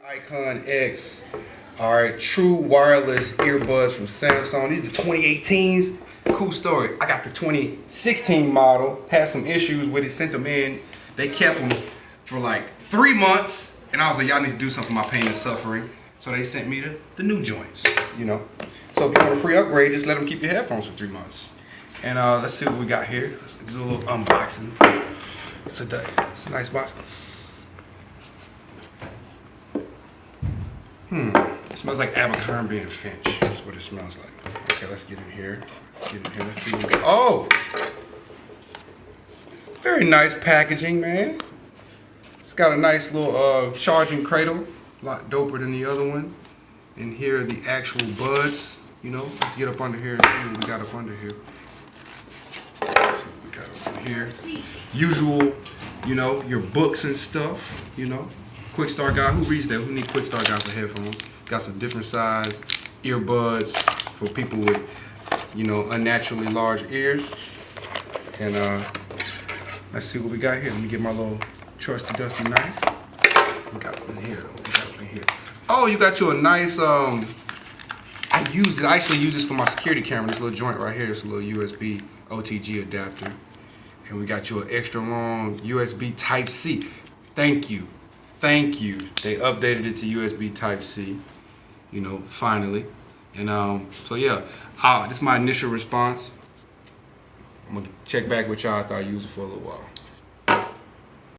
Icon X. Alright, true wireless earbuds from Samsung. These are the 2018s. Cool story. I got the 2016 model. Had some issues with it. Sent them in. They kept them for like 3 months. And I was like, y'all need to do something for my pain and suffering. So they sent me the new joints, you know. So if you want a free upgrade, just let them keep your headphones for 3 months. And let's see what we got here. Let's do a little unboxing. It's a nice box. It smells like Abercrombie and Finch. That's what it smells like. Okay, let's get in here. Let's see what we got. Oh! Very nice packaging, man. It's got a nice little charging cradle. A lot doper than the other one. And here are the actual buds. You know, let's get up under here and see what we got up under here. Let's see what we got up under here. Usual, you know, your books and stuff, you know. Quick Start Guide, who reads that? Who need Quick Start Guide for headphones? Got some different size earbuds for people with, you know, unnaturally large ears. And let's see what we got here. Let me get my little trusty dusty knife. We got up in here. What we got up in here? Oh, you got you a nice I actually use this for my security camera. This little joint right here. It's a little USB OTG adapter. And we got you an extra long USB Type-C. Thank you. Thank you. They updated it to USB Type-C, you know, finally. And so yeah, this is my initial response. I'm gonna check back with y'all after I use it for a little while.